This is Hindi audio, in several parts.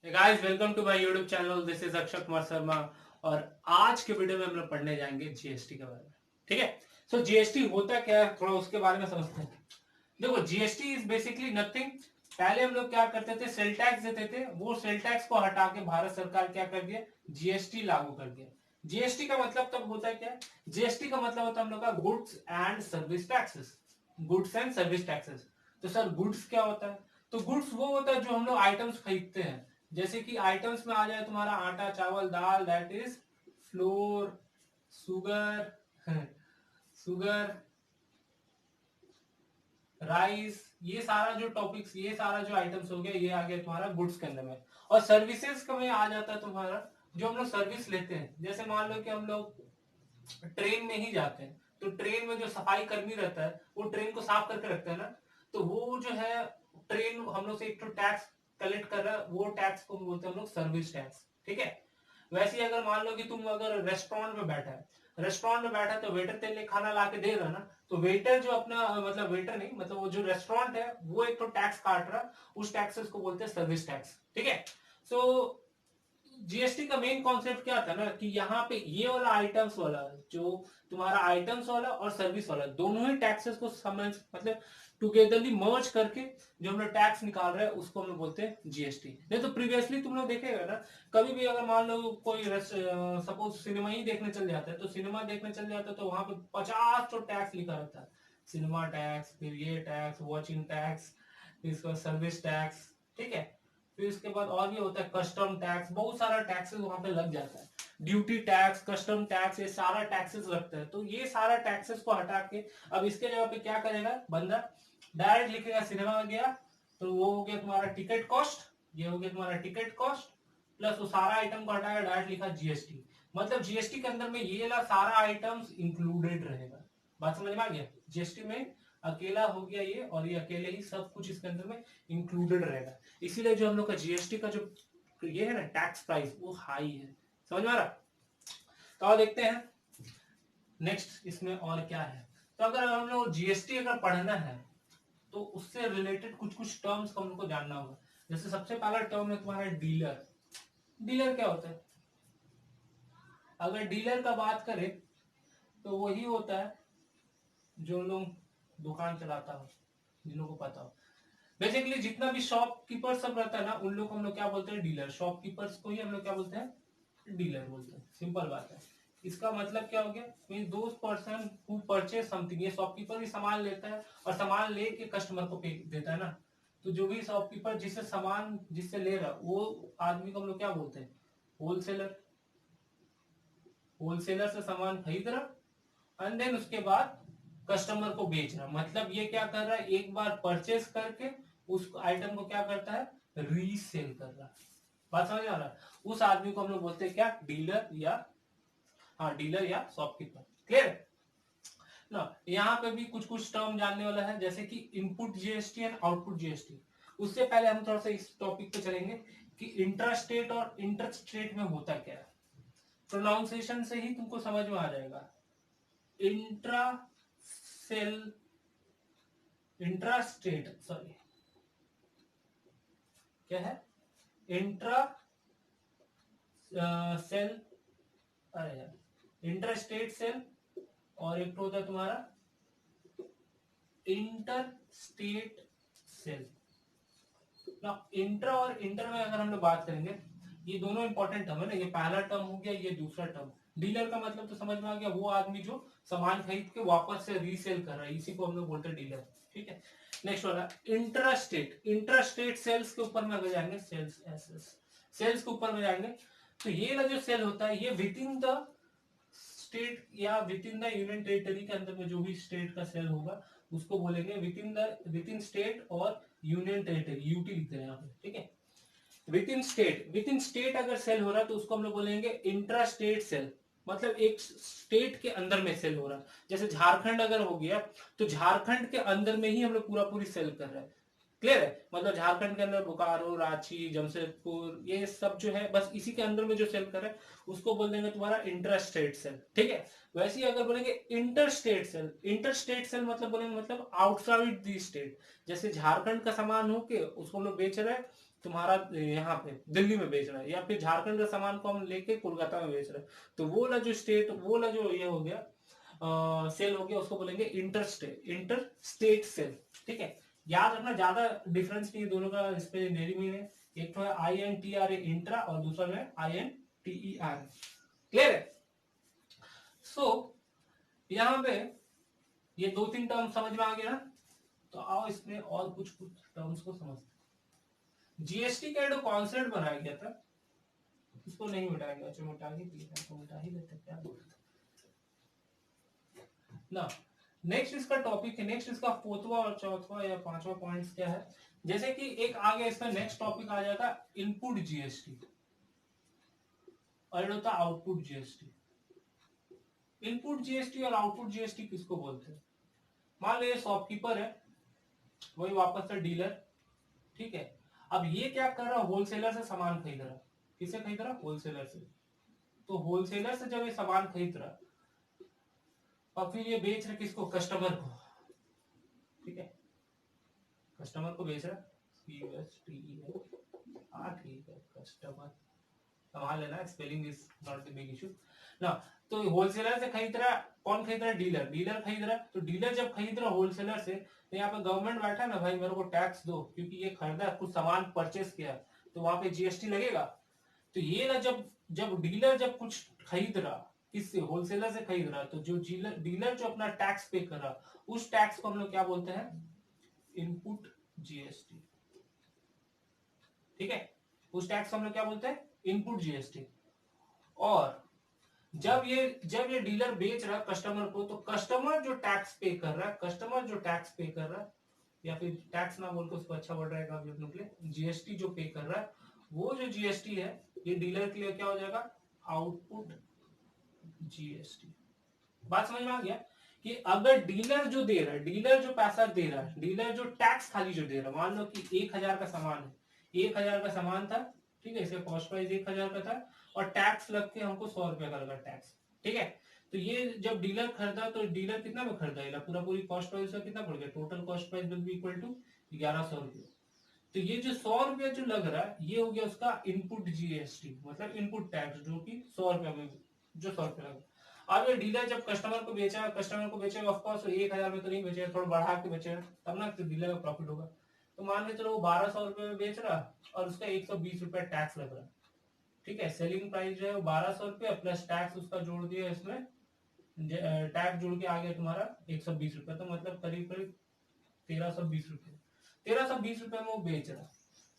Guys welcome to my YouTube channel. This is Akshay Kumar Sharma. और आज के वीडियो में हम लोग पढ़ने जाएंगे जीएसटी के बारे में। ठीक है। सो जीएसटी होता क्या है, थोड़ा उसके बारे में समझते हैं। देखो, जीएसटी इज बेसिकली नथिंग। पहले हम लोग क्या करते थे, सेल टैक्स देते थे। वो सेल टैक्स को हटा के भारत सरकार क्या कर दिया, जीएसटी लागू कर दिया। जीएसटी का मतलब तब होता है क्या, जीएसटी का मतलब होता है हम लोग का goods and service taxes. Goods and service taxes. तो सर गुड्स क्या होता है, तो गुड्स वो होता है जो हम लोग आइटम्स खरीदते हैं। जैसे कि आइटम्स में आ जाए तुम्हारा आटा चावल दाल, that is flour, sugar sugar, rice, ये सारा जो टॉपिक्स, ये सारा जो आइटम्स हो गया, ये आ गया तुम्हारा गुड्स के अंदर में। और सर्विसेज का में आ जाता है तुम्हारा जो हम लोग सर्विस लेते हैं। जैसे मान लो कि हम लोग ट्रेन में ही जाते हैं, तो ट्रेन में जो सफाई कर्मी रहता है वो ट्रेन को साफ करके रखता है ना। तो वो जो है, ट्रेन हम लोग से एक तो टैक्स कलेक्ट कर रहा है, वो टैक्स को बोलते हैं हम लोग सर्विस टैक्स। ठीक है। वैसे ही अगर मान लो कि तुम अगर रेस्टोरेंट में बैठा है, रेस्टोरेंट में बैठा है तो वेटर तेरे लिए खाना ला के दे रहा है ना। तो वेटर जो अपना, मतलब वेटर नहीं, मतलब वो जो रेस्टोरेंट है वो एक तो टैक्स काट रहा है, उस टैक्सेस को बोलते हैं सर्विस टैक्स। ठीक है। सो जीएसटी का मेन कॉन्सेप्ट क्या था ना, कि यहाँ पे ये वाला आइटम्स वाला, जो तुम्हारा आइटम्स वाला और सर्विस वाला, दोनों ही टैक्सेस को समझ, मतलब टुगेदरली मर्ज करके जो हम लोग टैक्स निकाल रहे हैं उसको हम लोग बोलते हैं जीएसटी। नहीं तो प्रीवियसली तुम लोग देखेगा ना, कभी भी अगर मान लो कोई सपोज सिनेमा ही देखने चल जाता है, तो सिनेमा देखने चल जाता है तो वहां पे 50 तो टैक्स लिखा रहता है। सिनेमा टैक्स, फिर ये टैक्स, वॉचिंग टैक्स, फिर इसका सर्विस टैक्स। ठीक है। फिर इसके बाद और भी होता है कस्टम टैक्स, बहुत सारा टैक्सेस वहां पे लग जाता है। ड्यूटी टैक्स, कस्टम टैक्स, ये सारा टैक्सेस लगता है। तो ये सारा टैक्सेस को हटा के अब इसके जगह पे क्या करेगा बंदा, डायरेक्ट लिखेगा सिनेमा में गया, तो वो हो गया तुम्हारा टिकट कॉस्ट, ये हो गया तुम्हारा टिकट कॉस्ट, प्लस वो सारा आइटम को हटाकर डायरेक्ट लिखा जीएसटी। मतलब जीएसटी के अंदर में ये ला सारा आइटम्स इंक्लूडेड रहेगा। बात समझ में आ गया, जीएसटी में अकेला हो गया ये, और ये अकेले ही सब कुछ इसके अंदर में इंक्लूडेड रहेगा। इसीलिए जो हम लोग का जीएसटी का जो ये है ना टैक्स प्राइस, वो हाई है। समझ में आ रहा। तो और देखते हैं नेक्स्ट इसमें और क्या है। तो अगर हम लोग जीएसटी अगर पढ़ना है तो उससे रिलेटेड कुछ कुछ टर्म्स को हमको जानना होगा। जैसे सबसे पहला टर्म है तुम्हारा डीलर। डीलर क्या होता है, अगर डीलर का बात करें तो वही होता है जो लोग दुकान चलाता हो, जिन लोगों को पता हो। बेसिकली जितना भी शॉपकीपर सब रहता है ना, उन लोग को हम लोग क्या बोलते हैं, डीलर। शॉपकीपर्स को ही हम लोग क्या बोलते हैं, डीलर बोलते हैं। सिंपल बात है। इसका मतलब क्या हो गया, mean those person who purchase something. ये शॉपकीपर भी सामान लेता है और सामान लेके कस्टमर को पे देता है ना। तो जो भी शॉपकीपर जिससे सामान जिससे ले रहा, वो आदमी को हम लोग क्या बोलते हैं, होलसेलर। होलसेलर से सामान खरीद रहा एंड देन उसके बाद कस्टमर को बेच रहा। मतलब ये क्या कर रहा है, एक बार परचेस करके उस आइटम को क्या करता है, रीसेल कर रहा। बात समझ आ रहा है। उस आदमी को हम लोग बोलते हैं क्या, डीलर या, हाँ डीलर या शॉपकीपर। क्लियर ना। यहाँ पे भी कुछ कुछ टर्म जानने वाला है, जैसे कि input GST and output GST. उससे पहले हम थोड़ा सा इस टॉपिक पे चलेंगे कि इंट्रा स्टेट और इंटर स्टेट में होता क्या है। प्रोनाउंसिएशन से ही तुमको समझ में आ जाएगा। Intra sale, intra state, sorry क्या है, इंट्रा सेल, अरे यार, इंटर स्टेट सेल। और एक तो होता है तुम्हारा इंटर स्टेट सेल ना। इंट्रा और इंटर में अगर हम लोग बात करेंगे, ये दोनों इंपॉर्टेंट टर्म है ना। ये पहला टर्म हो गया, ये दूसरा टर्म। डीलर का मतलब तो समझ में आ गया, वो आदमी जो सामान खरीद के वापस से रीसेल कर रहा है, इसी को हम लोग बोलते हैं डीलर। ठीक है। नेक्स्ट वाला intra state. Intra state sales के ऊपर में अगर जाएंगे, सेल्स एस, सेल्स के ऊपर में जाएंगे, तो ये ना जो सेल होता है, ये विद इन द स्टेट या with in the union territory के अंदर में जो भी स्टेट का सेल होगा, उसको बोलेंगे विद इन स्टेट और यूनियन टेरिटरी, यूटी लिखते हैं यहाँ पे। ठीक है। विद इन स्टेट अगर सेल हो रहा है तो उसको हम लोग बोलेंगे इंट्रा स्टेट सेल। मतलब एक स्टेट के अंदर में सेल हो रहा है। जैसे झारखंड अगर हो गया, तो झारखंड के अंदर में ही हम लोग पूरा पूरी सेल कर रहे हैं। क्लियर है। मतलब झारखंड के अंदर बोकारो, रांची, जमशेदपुर, ये सब जो है बस इसी के अंदर में जो सेल कर रहे हैं उसको बोल देंगे तुम्हारा इंटर स्टेट सेल। ठीक है। वैसे ही अगर बोलेंगे inter state sale, inter state sale मतलब बोलेंगे मतलब आउटसाइड दी स्टेट। जैसे झारखंड का सामान हो के उसको हम लोग बेच रहे हैं तुम्हारा यहाँ पे दिल्ली में बेच रहा है, या फिर झारखंड का सामान को हम लेके कोलकाता में बेच रहे हैं, तो वो वाला जो स्टेट, वो वाला जो ये हो गया सेल हो गया, उसको बोलेंगे इंटर स्टेट सेल। ठीक है, याद रखना, ज्यादा डिफरेंस नहीं है दोनों का, इस पे डेरी मीन है, एक तो है INTR इंट्रा और दूसरा है INTER। क्लियर है? सो यहाँ पे ये 2-3 टर्म समझ में आ गया ना, तो आओ इसमें और कुछ कुछ टर्म्स को समझते हैं। जीएसटी का जो कॉन्सेप्ट बनाया गया था, इसको नहीं मिटाएंगे, अच्छा मिटा ही देते क्या ना। नेक्स्ट इसका टॉपिक है, नेक्स्ट इसका 4वां और 4वां या 5वां पॉइंट क्या है, जैसे कि एक आ गया इसका नेक्स्ट टॉपिक आ जाता है इनपुट जीएसटी और होता है आउटपुट जीएसटी। इनपुट जीएसटी और आउटपुट जीएसटी किसको बोलते हैं? मान लो ये शॉपकीपर है, वही वापस से डीलर, ठीक है। अब ये क्या कर रहा है, होलसेलर से सामान खरीद रहा है। किससे खरीद रहा? होलसेलर से। तो होलसेलर से जब ये सामान खरीद रहा और फिर ये बेच रहा किसको? कस्टमर को। ठीक है, कस्टमर को बेच रहा, ठीक है, कस्टमर संभाल लेना, spelling is not the big issue ना। तो होलसेलर से खरीद रहा, कौन खरीद रहा है? डीलर खरीद रहा है। तो डीलर जब खरीद रहा होलसेलर से, तो यहाँ पे गवर्नमेंट बैठा ना, भाई मेरे को टैक्स दो, क्योंकि ये खरीदा, कुछ सामान परचेस किया, तो वहां पे जीएसटी लगेगा। तो ये ना, जब डीलर जब कुछ खरीद रहा, किससे? होलसेलर से खरीद रहा, तो जो डीलर जो अपना टैक्स पे कर रहा, उस टैक्स को हम लोग क्या बोलते हैं? Input GST. ठीक है, उस टैक्स को हम लोग क्या बोलते हैं? Input GST. और जब ये डीलर बेच रहा कस्टमर को, तो कस्टमर जो टैक्स पे कर रहा है, या फिर टैक्स ना बोल के उसको अच्छा वर्ड रहेगा आप लोगों के लिए, जीएसटी जो पे कर रहा है, वो जो जीएसटी है, ये डीलर के लिए क्या हो जाएगा? Output GST. बात समझ में आ गया कि अगर डीलर जो दे रहा है, डीलर जो पैसा दे रहा है, डीलर जो टैक्स खाली जो दे रहा है, मान लो कि 1000 का सामान है, 1000 का सामान था, ठीक है, इसका कॉस्ट प्राइस 1000 का था, और टैक्स लग के हमको 100 रुपए का लगा टैक्स। ठीक है, तो ये जब डीलर खरीदा, तो डीलर कितना में खरीदा? पूरा पूरी कॉस्ट प्राइस का कितना पड़ गया? Total cost price will be equal to 1100 रुपये। तो ये जो 100 रुपया जो लग रहा है, ये हो गया उसका इनपुट जीएसटी, मतलब इनपुट टैक्स, जो कि 100 रुपया में जो 100 रुपया लगा। अब ये डीलर जब कस्टमर को बेचेगा, ऑफकोर्स 1000 में तो नहीं बेचेगा, थोड़ा बढ़ा के बेचेगा, तब ना तो डीलर का प्रॉफिट होगा। तो मान के चलो वो 1200 रुपये में बेच रहा, और उसका 120 रुपया टैक्स लग रहा है। ठीक है, सेलिंग प्राइस जो है वो 1200 रुपया प्लस टैक्स उसका जोड़ दिया इसमें, टैक्स जोड़ के आ गया तुम्हारा 120 रुपया, तो मतलब करीब करीब 1320 रुपये, 1320 रुपये में वो बेच रहा।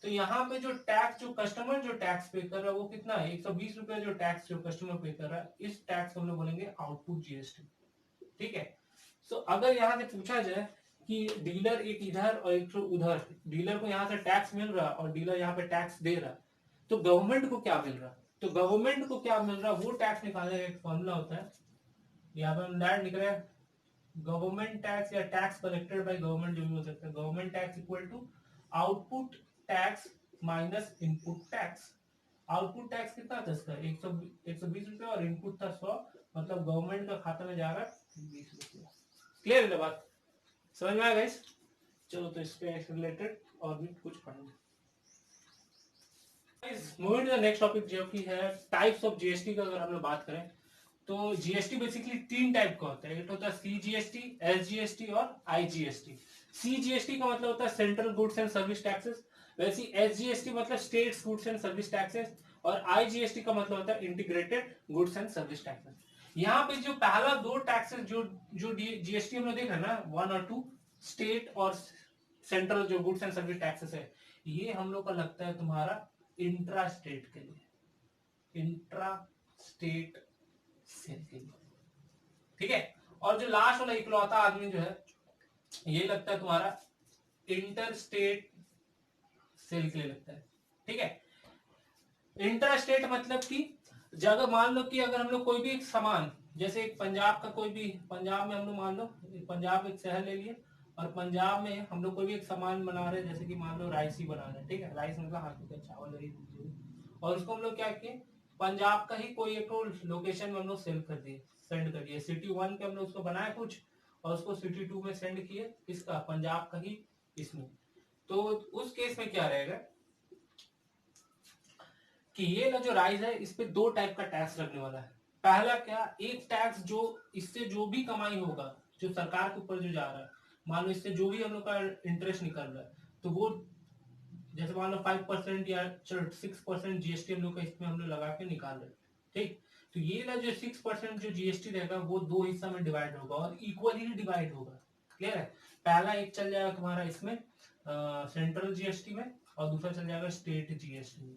तो यहाँ पे जो टैक्स, जो कस्टमर जो टैक्स पे कर रहा है, वो कितना है? 120 रुपये जो टैक्स जो कस्टमर पे कर रहा है, इस टैक्स को हम लोग बोलेंगे आउटपुट जीएसटी। ठीक है, सो अगर यहाँ से पूछा जाए कि डीलर एक इधर और एक उधर, डीलर को यहाँ से टैक्स मिल रहा और डीलर यहाँ पे टैक्स दे रहा, तो गवर्नमेंट को क्या मिल रहा? तो गवर्नमेंट को क्या मिल रहा, वो टैक्स निकालने का एक फॉर्मूला होता है, यहाँ पे हम डायरेक्ट निकले, गवर्नमेंट टैक्स या टैक्स कलेक्टेड बाय गवर्नमेंट, जो भी हो सकता है, government tax equal to output tax minus input tax. Output tax कितना था इसका? 120 रुपये, और इनपुट था 100, मतलब गवर्नमेंट का खाता में जा रहा है 20 रुपया। क्लियर है बात? समझ में आया गाइस? चलो तो इसके रिलेटेड और भी कुछ पढ़ेंगे। Moving to the next topic, जो कि है टाइप्स ऑफ जीएसटी का अगर हम लोग बात करें, तो जीएसटी बेसिकली 3 टाइप का होता है। एक होता है सीजीएसटी, एसजीएसटी और आईजीएसटी। सीजीएसटी का मतलब होता है central goods and service taxes, वैसे एसजीएसटी मतलब states goods and service taxes, और आईजीएसटी का मतलब होता है integrated goods and service taxes. यहाँ पे जो पहला 2 टैक्सेस जो जो जीएसटी हम लोग देख रहे हैं ना, 1 और 2, स्टेट और सेंट्रल जो गुड्स एंड सर्विस टैक्सेस है, ये हम लोग का लगता है तुम्हारा इंट्रा स्टेट के लिए, इंट्रा स्टेट सेल के लिए। ठीक है, और जो लास्ट वाला इकलौता आदमी जो है, ये लगता है तुम्हारा इंटर स्टेट सेल के लिए लगता है। ठीक है, इंटर स्टेट मतलब कि जगह, मान लो कि अगर हम लोग कोई भी एक सामान, जैसे एक पंजाब का कोई भी, पंजाब में हम लोग मान लो पंजाब एक शहर ले लिए, और पंजाब में हम लोग कोई भी एक सामान बना रहे हैं, जैसे कि मान लो राइस ही बना रहे हैं। ठीक है, राइस मतलब हाथ का चावल, और उसको हम लोग क्या किए, पंजाब का ही कोई एक लोकेशन में हम लोग सेंड कर दिए, सिटी 1 पे हम लोग उसको बनाए कुछ, और उसको सिटी 2 में सेंड किए, इसका पंजाब का ही इसमें। तो उस केस में क्या रहेगा कि ये ना जो राइज है इस पे दो टाइप का टैक्स लगने वाला है। पहला क्या, एक टैक्स जो इससे जो भी कमाई होगा जो सरकार के ऊपर जो जा रहा है, मान लो इससे जो भी हम लोग का इंटरेस्ट निकल रहा है, तो वो जैसे मान लो 5% या 6% जीएसटी हम लोग का इसमें हम लोग लगा के निकाल रहे हैं, ठीक। तो ये ना जो 6% जो जीएसटी रहेगा वो दो हिस्सा में डिवाइड होगा और इक्वली डिवाइड होगा। क्लियर है? पहला एक चल जाएगा तुम्हारा इसमें सेंट्रल जीएसटी में और दूसरा चल जाएगा स्टेट जीएसटी में।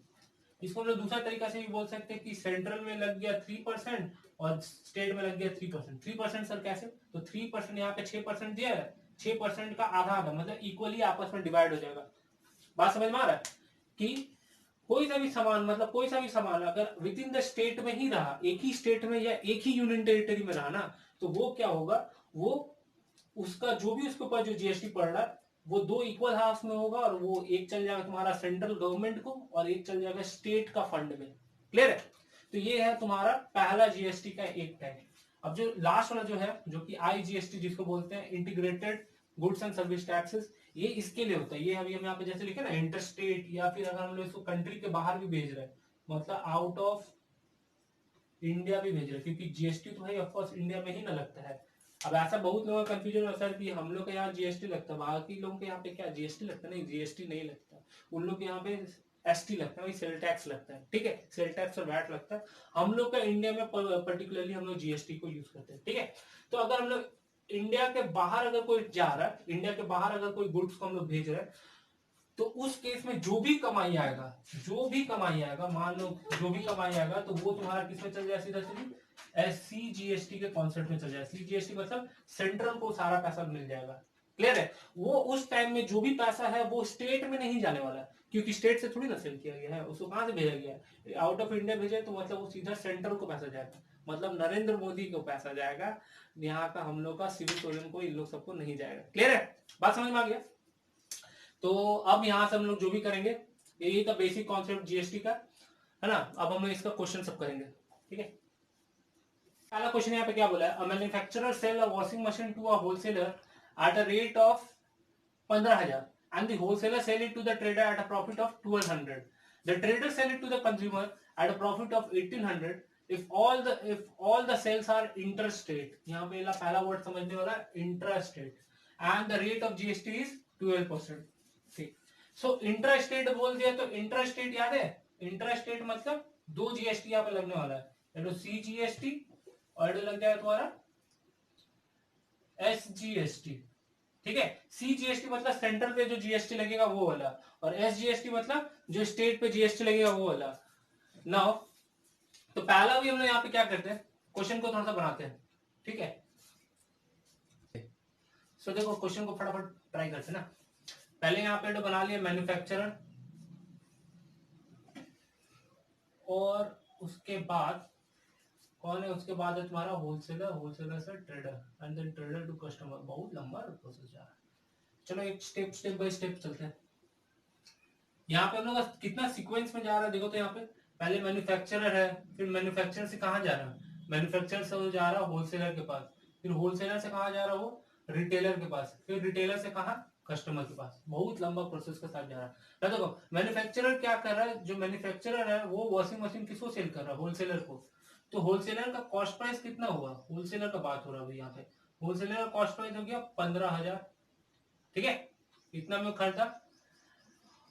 इसको हम लोग दूसरा तरीका से भी बोल सकते हैं कि सेंट्रल में लग गया 3% और स्टेट में लग गया 3%। 3% सर कैसे? तो 3% यहाँ पे 6% दिया है, 6% का आधा आधा मतलब इक्वली आपस में डिवाइड हो जाएगा। बात समझ में आ रहा है कि कोई सा भी सामान मतलब कोई सा भी सामान अगर विद इन द स्टेट में ही रहा, एक ही स्टेट में या एक ही यूनियन टेरिटरी में रहा ना, तो वो क्या होगा, वो उसका जो भी उसके ऊपर जो जीएसटी पड़ रहा है वो दो इक्वल हाफ में होगा और वो एक चल जाएगा तुम्हारा सेंट्रल गवर्नमेंट को और एक चल जाएगा स्टेट का फंड में। क्लियर है? तो ये है तुम्हारा पहला जीएसटी का एक टाइप। अब जो लास्ट वाला जो है जो कि आईजीएसटी जिसको बोलते हैं integrated goods and service taxes, ये इसके लिए होता है। ये अभी हम यहाँ पे जैसे लिखे ना इंटरस्टेट, या फिर अगर हम लोग इसको कंट्री के बाहर भी भेज रहे हैं मतलब आउट ऑफ इंडिया भी भेज रहे हैं, क्योंकि जीएसटी तो भाई ऑफकोर्स इंडिया में ही ना लगता है। अब ऐसा बहुत लोगों का कंफ्यूजन होता है कि हम लोग के यहाँ जीएसटी लगता है, बाकी लोगों के यहाँ पे क्या जीएसटी लगता है? नहीं, जीएसटी नहीं लगता। उन लोग के यहाँ पे एसटी लगता है, सेल टैक्स लगता है, ठीक है, सेल टैक्स और वैट लगता है। हम लोग का इंडिया में पर्टिकुलरली हम लोग जीएसटी को यूज करते हैं, ठीक है। तो अगर हम लोग इंडिया के बाहर अगर कोई जा रहा है, इंडिया के बाहर अगर कोई गुड्स को हम लोग भेज रहे हैं, तो उस केस में जो भी कमाई आएगा, जो भी कमाई आएगा, मान लो जो भी कमाई आएगा, तो वो तुम्हारा किसमें चल जाए? सीधा सीधी सीजीएसटी के कॉन्सेप्ट में चल जाए। सीजीएसटी मतलब सेंट्रल को सारा पैसा मिल जाएगा। क्लियर है? वो उस टाइम में जो भी पैसा है वो स्टेट में नहीं जाने वाला, क्योंकि स्टेट से थोड़ी ना सेल किया गया है, उसको कहां से भेजा गया है? आउट ऑफ इंडिया भेजे तो मतलब वो सीधा सेंट्रल को पैसा जाएगा, मतलब नरेंद्र मोदी को पैसा जाएगा। यहाँ का हम लोग का सिविल सोलन को, इन लोग सबको नहीं जाएगा। क्लियर है? बात समझ में आ गया? तो अब यहां से हम लोग जो भी करेंगे, यही था बेसिक कॉन्सेप्ट जीएसटी का, है ना। अब हम लोग इसका क्वेश्चन सब करेंगे, ठीक है। पहला क्वेश्चन यहाँ पे क्या बोला है? A manufacturer sell a washing machine to a wholesaler at a rate of 15,000 and the wholesaler sell it to the trader at a profit of 1200. The trader sell it to the consumer at a profit of 1800 if all the sales are interstate. यहाँ पे पहला वर्ड समझने वाला intrastate, and the rate of GST is 12%. ठीक, सो इंट्रास्टेट बोल दिया तो इंट्रास्टेट याद है? इंट्रास्टेट मतलब दो जीएसटी यहाँ पे लगने वाला है, तो सी जीएसटी और लग जाएगा तुम्हारा एस जीएसटी। ठीक है, सी जीएसटी मतलब सेंटर पे जो जीएसटी लगेगा वो वाला, और एस जीएसटी मतलब जो स्टेट पे जीएसटी लगेगा वो वाला। नाउ तो पहला भी हम लोग यहाँ पे क्या करते हैं, क्वेश्चन को थोड़ा सा बनाते हैं, ठीक है। सो देखो क्वेश्चन को फटाफट ट्राई करते हैं ना। पहले यहाँ पे बना लिया मैन्युफैक्चरर, और उसके बाद कौन है? उसके बाद है तुम्हारा होलसेलर, होलसेलर से trader, and then trader to customer. बहुत लंबा प्रोसेस जा रहा है। चलो एक स्टेप बाय स्टेप चलते हैं। यहाँ पे हम लोग कितना सीक्वेंस में जा रहा है देखो तो। यहाँ पे पहले मैन्युफैक्चरर है, फिर मैन्युफैक्चरर से कहाँ जा रहा है? मैन्युफैक्चरर से वो जा रहा है होलसेलर के पास, फिर होलसेलर से कहाँ जा रहा है? वो रिटेलर के पास, फिर रिटेलर से कहाँ? कस्टमर के पास। बहुत लंबा प्रोसेस के साथ जा रहा है। देखो मैन्युफैक्चरर क्या कर रहा है, जो मैन्युफैक्चरर है वो वॉशिंग मशीन किसको सेल कर रहा है? होलसेलर को। तो होलसेलर का कॉस्ट प्राइस कितना हुआ? होलसेलर का बात हो रहा है यहाँ पे। होलसेलर का कॉस्ट प्राइस हो गया 15,000, ठीक है, इतना में खरीदा।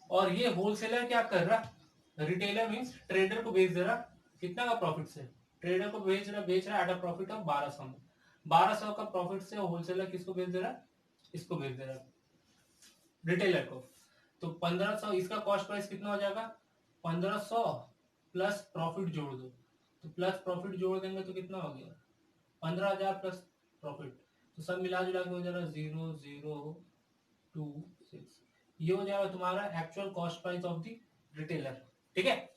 और ये होलसेलर क्या कर रहा? रिटेलर मींस ट्रेडर को बेच दे रहा, कितना का प्रॉफिट से? ट्रेडर को बेच रहा एट अ प्रॉफिट ऑफ 1200 में। 1200 का प्रॉफिट से होलसेलर किसको बेच दे रहा? इसको बेच दे रहा, रिटेलर को। तो 1500, इसका कॉस्ट प्राइस कितना हो जाएगा? 1500 प्लस प्रॉफिट जोड़ दो, तो प्लस प्रॉफिट जोड़ देंगे तो कितना हो गया? 15,000 प्लस प्रॉफिट, तो सब मिला जुला के हो जाएगा 0026। ये हो जाएगा तुम्हारा actual cost price of the retailer, ठीक है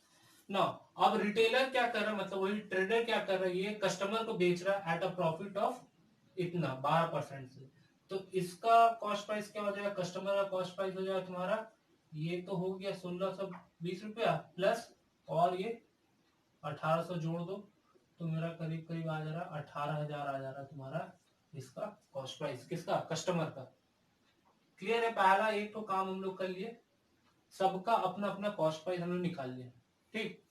ना। अब रिटेलर क्या कर रहा है, मतलब वही ट्रेडर क्या कर रहा है, ये कस्टमर को बेच रहा है एट अ प्रॉफिट ऑफ इतना 12% से। तो इसका कॉस्ट प्राइस क्या हो जाएगा? कस्टमर का कॉस्ट प्राइस हो जाएगा तुम्हारा, ये तो हो गया 1620 रुपया प्लस, और ये 1800 जोड़ दो, तो मेरा करीब करीब आ जा रहा 18,000 आ जा रहा तुम्हारा इसका कॉस्ट प्राइस, किसका? कस्टमर का। क्लियर है? पहला एक तो काम हम लोग कर लिए, सबका अपना अपना कॉस्ट प्राइस हम लोग निकाल लिए, ठीक।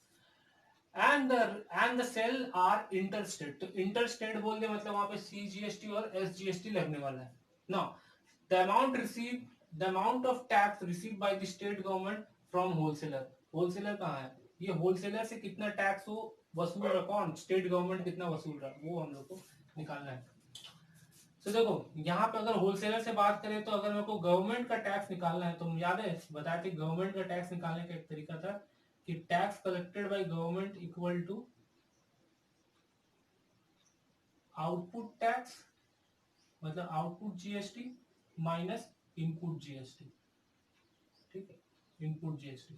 And the sale are interstate. तो इंटरस्टेट बोल दे मतलब वहां पे CGST और SGST लगने वाला है ना। The amount receive the amount of tax receive by the state government from wholesaler. Wholesaler कहाँ है, ये होलसेलर से कितना टैक्स वो वसूल रहा, कौन, स्टेट गवर्नमेंट कितना वसूल रहा, वो हम लोग को निकालना है। तो देखो यहाँ पे अगर होलसेलर से बात करें तो अगर मेरे को गवर्नमेंट का टैक्स निकालना है तो याद है बताया थे गवर्नमेंट का टैक्स निकालने का एक तरीका था कि tax collected by government equal to output tax, मतलब output GST minus input GST। ठीक है, इनपुट GST।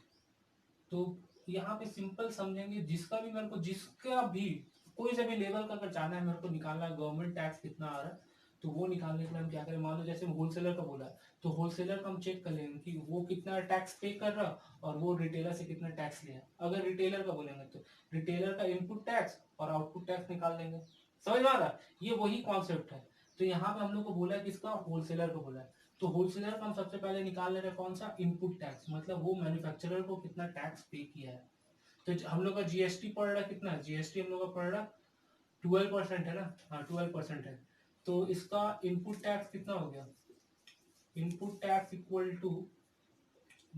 तो यहाँ पे सिंपल समझेंगे, जिसका भी मेरे को, जिसका भी कोई से भी लेवल का अगर जाना है मेरे को निकालना है गवर्नमेंट टैक्स कितना आ रहा है, तो वो निकालने के लिए हम क्या करें, मान लो जैसे होलसेलर का बोला तो होलसेलर का हम चेक कर लेंगे कि वो कितना टैक्स पे कर रहा और वो रिटेलर से कितना टैक्स लिया। अगर रिटेलर का बोलेंगे तो रिटेलर का इनपुट टैक्स और आउटपुट टैक्स निकाल लेंगे। समझ में आ रहा, ये वही कॉन्सेप्ट है। तो यहाँ पे हम लोग को बोला है किसका, होलसेलर को बोला है। तो होलसेलर का हम सबसे पहले निकाल ले रहे हैं कौन सा, इनपुट टैक्स, मतलब वो मैन्युफैक्चरर को कितना टैक्स पे किया है। तो हम लोग का GST पड़ रहा है कितना, GST हम लोग का पड़ रहा 12% है ना, हाँ 12% है। तो इसका इनपुट टैक्स कितना हो गया, input tax equal to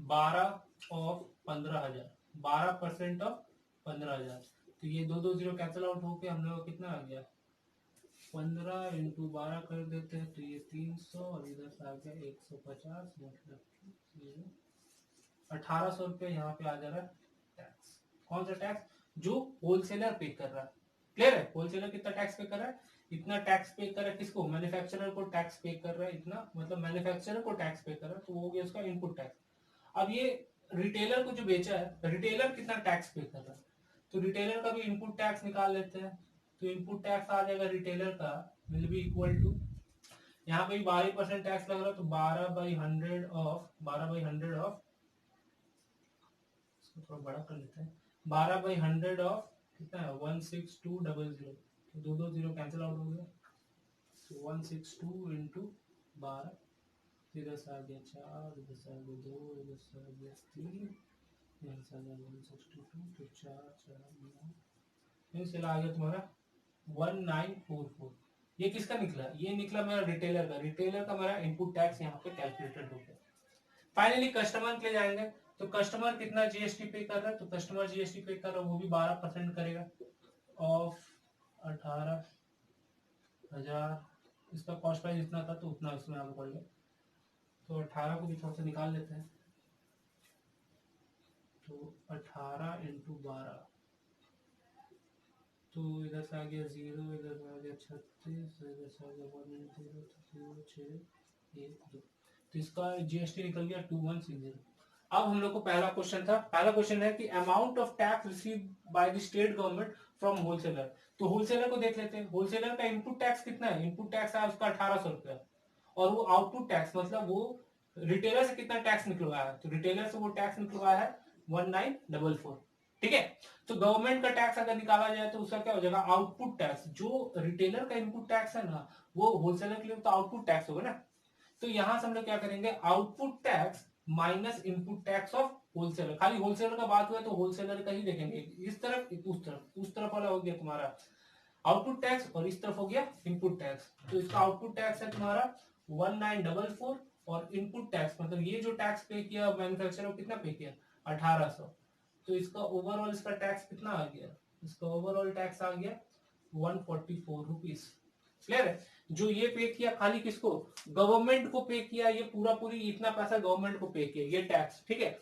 12 of 15,000, 12% of 15,000। तो ये दो दो जीरो कैंसिल आउट होके हम लोग कितना आ गया, 15 इंटू 12 कर देते हैं तो ये 300 और इधर से आ गया 150, मतलब 1800 रुपये यहाँ पे आ जा रहा है टैक्स। कौन सा टैक्स, जो होलसेलर पे कर रहा है। क्लियर है, होलसेलर कितना टैक्स पे कर रहा है, इतना टैक्स पे कर रहा है किसको, मैन्युफैक्चरर को टैक्स पे कर रहा है इतना, मतलब मैन्युफैक्चरर को टैक्स पे कर रहा है, तो वो हो गया उसका इनपुट टैक्स। अब ये रिटेलर को जो बेचा है, रिटेलर कितना टैक्स पे कर रहा है, तो रिटेलर का भी इनपुट टैक्स निकाल लेते हैं। तो इनपुट टैक्स आ जाएगा रिटेलर का विल बी इक्वल टू, यहाँ पे 12% टैक्स लग रहा है तो 12/100 ऑफ 12/100 ऑफ, इसको थोड़ा बड़ा कर लेते हैं, 12/100 ऑफ कितना है 16200, तो दो दो जीरो कैंसिल आउट हो गया, तो 162 इंटू 12, इधर से आ गया 4, इधर से आ गया 2, इधर से आ गया 3, इधर से आ गया 162, तो 4 4 9, चला आ गया तुम्हारा 1944। ये किसका निकला, ये निकला मेरा रिटेलर का, रिटेलर का मेरा इनपुट टैक्स यहाँ पे कैलकुलेटेड हो गया। फाइनली कस्टमर के लिए जाएंगे, तो कस्टमर कितना GST पे कर रहा है, तो कस्टमर GST पे कर रहा है वो भी 12% करेगा ऑफ 18,000। इसका कॉस्ट प्राइस इतना था तो उतना इसमें आगे पड़ गया, तो 18 को भी थोड़ा सा निकाल लेते हैं, तो 18 इंटू 12, तो इधर से आ गया 0, इधर से आ गया 36, इधर से आ गया 1 तो इसका GST निकल गया 2160। अब हम लोग को पहला क्वेश्चन था, पहला क्वेश्चन है कि amount of tax receive by the state government from wholesaler. तो होलसेलर को देख लेते हैं, होलसेलर का इनपुट टैक्स कितना है, इनपुट टैक्स है उसका 1800 रुपया, और वो आउटपुट टैक्स मतलब वो रिटेलर से कितना टैक्स निकलवाया है, तो रिटेलर से वो टैक्स निकलवाया है 1944। ठीक है, तो गवर्नमेंट का टैक्स अगर निकाला जाए तो उसका क्या हो जाएगा, आउटपुट टैक्स, जो रिटेलर का इनपुट टैक्स है ना वो होलसेलर के लिए तो आउटपुट टैक्स होगा ना। तो यहां से हम लोग क्या करेंगे, output tax minus input tax of wholesaler, खाली होलसेलर का बात हुआ तो होलसेलर का ही देखेंगे, इस तरफ उस तरफ वाला हो गया तुम्हारा आउटपुट टैक्स और इस तरफ हो गया इनपुट टैक्स। तो इसका आउटपुट टैक्स है तुम्हारा 1944 और इनपुट टैक्स मतलब ये जो टैक्स पे किया मैन्युफैक्चरर कितना पे किया 1800, तो इसका ओवरऑल इसका टैक्स कितना आ गया, इसका ओवरऑल टैक्स आ गया 144 रुपीज। क्लियर है, जो ये पे किया खाली किसको, गवर्नमेंट को पे किया, ये पूरा पूरी इतना पैसा गवर्नमेंट को पे किया ये टैक्स। ठीक है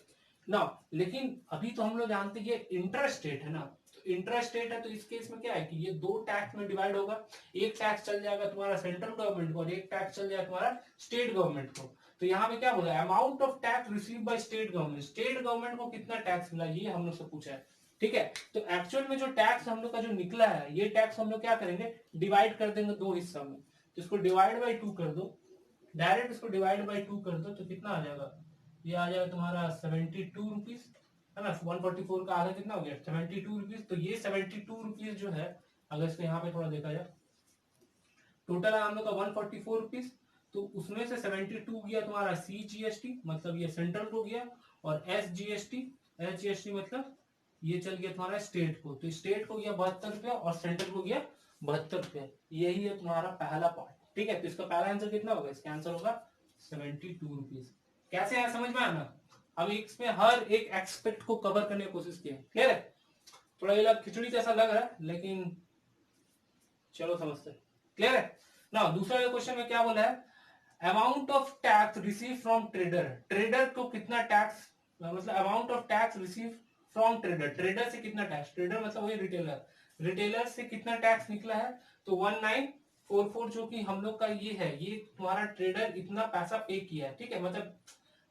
ना, लेकिन अभी तो हम लोग जानते हैं ये इंटरस्टेट है ना, तो इंटरस्टेट है तो इस केस में क्या है कि ये दो टैक्स में डिवाइड होगा, एक टैक्स चल जाएगा तुम्हारा सेंट्रल गवर्नमेंट को और एक टैक्स चल जाएगा तुम्हारा स्टेट गवर्नमेंट को। तो यहाँ पे क्या बोला, amount of tax receive by state government, state government को कितना टैक्स मिला ये हम लोग से पूछा है। ठीक है, तो एक्चुअल में जो टैक्स हम लोग का जो निकला है ये टैक्स हम लोग क्या करेंगे, डिवाइड कर देंगे दो हिस्सा में, तो इसको डिवाइड बाई 2 कर दो, डायरेक्ट इसको डिवाइड बाई 2 कर दो तो कितना आ जाएगा, ये आ जाएगा तुम्हारा 72 रुपीज है ना, 144 का आधा कितना हो गया 72 रुपीज। तो ये 72 रुपीज जो है अगर इसको यहाँ पे थोड़ा देखा जाए, टोटल है हम लोग का 144 रुपीज, तो उसमें से 72 गया तुम्हारा CGST मतलब ये सेंट्रल को गया, और SGST मतलब ये चल गया तुम्हारा स्टेट को, तो स्टेट को गया 72 रुपया और सेंट्रल को गया 72 रुपया। यही है तुम्हारा पहला पार्ट, ठीक है। तो इसका पहला आंसर कितना होगा, इसका आंसर होगा 72 रुपीज। कैसे है, समझ में आया ना। अब इसमें हर एक एक्सपेक्ट को कवर करने की कोशिश की है, क्लियर है। थोड़ा ये खिचड़ी जैसा लग रहा है, लेकिन चलो समझते हैं, क्लियर है ना। दूसरा क्वेश्चन में क्या बोला है, amount of tax receive from trader, trader को कितना टैक्स, मतलब amount of tax receive from trader, trader से कितना टैक्स, ट्रेडर मतलब वही रिटेलर, रिटेलर से कितना टैक्स निकला है, तो 1944 जो कि हम लोग का ये है, ये तुम्हारा ट्रेडर इतना पैसा पे किया है, ठीक है। मतलब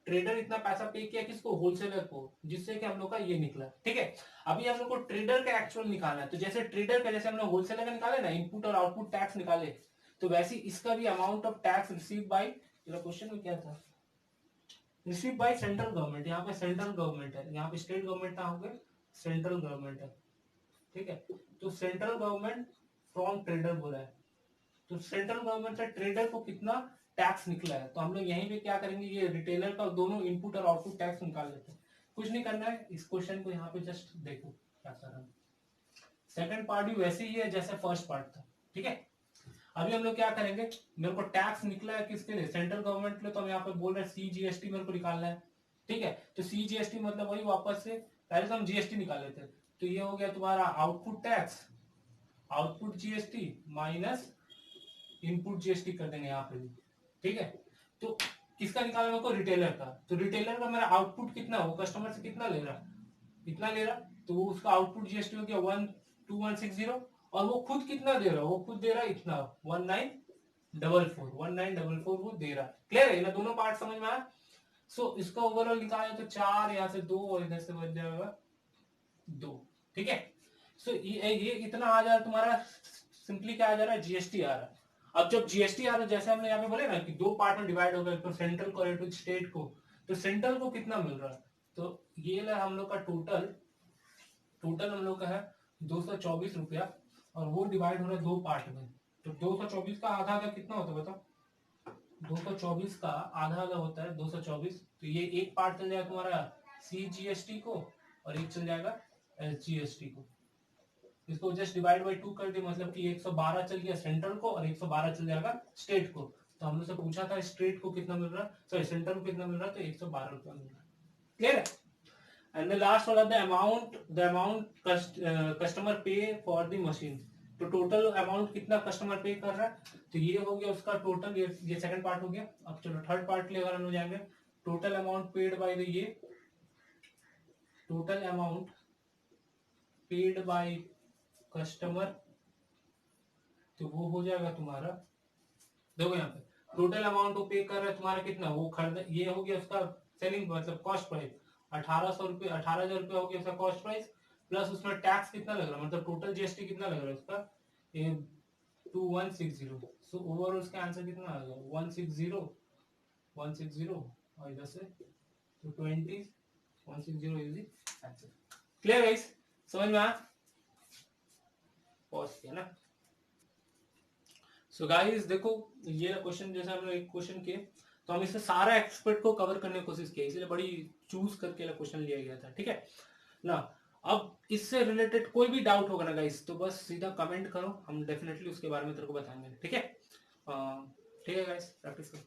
ट्रेडर इतना पैसा पे किया किसको, होलसेलर को, जिससे कि हम लोग का ये निकला, ठीक है। अभी हम लोग को ट्रेडर का एक्चुअल निकालना है, तो जैसे ट्रेडर का, जैसे हम लोग होलसेलर का निकाले ना, इनपुट और आउटपुट टैक्स निकाले, तो वैसे इसका भी amount of tax receive by, question में क्या था, रिसीव बाय सेंट्रल गवर्नमेंट, यहाँ पे सेंट्रल गवर्नमेंट है, यहाँ पे स्टेट गवर्नमेंट ना होगा, सेंट्रल गवर्नमेंट है, ठीक है। तो सेंट्रल गवर्नमेंट फ्रॉम ट्रेडर बोला है, तो सेंट्रल गवर्नमेंट से ट्रेडर को कितना टैक्स निकला है, तो हम लोग यहीं पे क्या करेंगे, ये रिटेलर का दोनों इनपुट और आउटपुट टैक्स निकाल लेते हैं। कुछ नहीं करना है, इस क्वेश्चन को यहाँ पे जस्ट देखो क्या कर रहा है। सेकंड पार्ट भी वैसे ही है जैसे फर्स्ट पार्ट था, ठीक है। अभी हम लोग क्या करेंगे, मेरे को टैक्स निकला है किसके लिए, सेंट्रल गवर्नमेंट के लिए, तो हम यहाँ पे बोल रहे हैं CGST मेरे को निकालना है, ठीक है। तो CGST मतलब वही वापस से, पहले तो हम GST निकाल लेते हैं, तो ये हो गया तुम्हारा output tax, output GST minus input GST कर देंगे यहाँ पे भी, ठीक है। तो किसका निकालना मेरे को, रिटेलर का, तो रिटेलर का मेरा आउटपुट कितना, वो कस्टमर से कितना ले रहा, इतना ले रहा, तो उसका आउटपुट GST हो गया 12160, और वो खुद कितना दे रहा, वो खुद दे रहा इतना 1944 वो दे रहा, क्लियर है ना, दोनों पार्ट समझ में आया। सो इसका ओवरऑल निकाले तो 4, यहाँ से 2 और इधर से बच जाएगा 2, ठीक है। सो ये इतना आ जा रहा है तुम्हारा, सिंपली क्या आ जा रहा है, GST आ रहा है। अब जब GST आ रहा है, जैसे हमने यहाँ पे बोले ना कि दो पार्ट में डिवाइड हो गए, तो सेंट्रल को और स्टेट को, तो सेंट्रल को कितना मिल रहा है, तो ये हम लोग का टोटल हम लोग का है 224 रुपया, और वो डिवाइड हो रहा है दो पार्ट में, तो 224 का आधा आधा कितना होता है बताओ, 224 का आधा आधा होता है 224, तो ये एक पार्ट चल जाएगा तुम्हारा CGST को, और एक चल जाएगा SGST को। इसको जस्ट डिवाइड बाई 2 कर दिए, मतलब कि 112 चल गया सेंट्रल को और 112 चल जाएगा स्टेट को। तो हमने से पूछा था स्टेट को कितना मिल रहा है, सॉरी सेंट्रल को कितना मिल रहा है, तो 112 रुपया मिल रहा है, क्लियर है। एंड द लास्ट वाला, द अमाउंट कस्टमर पे फॉर द मशीन, तो टोटल अमाउंट कितना कस्टमर पे कर रहा है, तो ये हो गया उसका टोटल, ये सेकंड पार्ट हो गया। अब चलो थर्ड पार्ट के लिए अगर हम लोग जाएंगे, total amount paid by the, ये total amount paid by customer, तो वो हो जाएगा तुम्हारा, देखो यहाँ पे टोटल अमाउंट वो पे कर रहा है तुम्हारा कितना, वो खरीद, ये हो गया उसका सेलिंग मतलब कॉस्ट प्राइस 1800 रुपये, 18,000 रुपये हो गया उसका कॉस्ट प्राइस, प्लस उसमें टैक्स कितना लग रहा है, मतलब टोटल GST कितना लग रहा है उसका 2160, सो ओवरऑल उसका आंसर कितना आ गया 160 और इधर से तो 160 is the answer, clear guys, समझ में आया, पॉज किया ना। सो गाइस देखो, ये क्वेश्चन जैसे हम लोग एक क्वेश्चन किए, तो हम इससे सारा एक्सपर्ट को कवर करने की कोशिश की, इसलिए बड़ी चूज करके क्वेश्चन लिया गया था, ठीक है ना। अब इससे रिलेटेड कोई भी डाउट होगा ना गाइस, तो बस सीधा कमेंट करो, हम डेफिनेटली उसके बारे में तेरे को बताएंगे, ठीक है। ठीक है गाइस, प्रैक्टिस करो।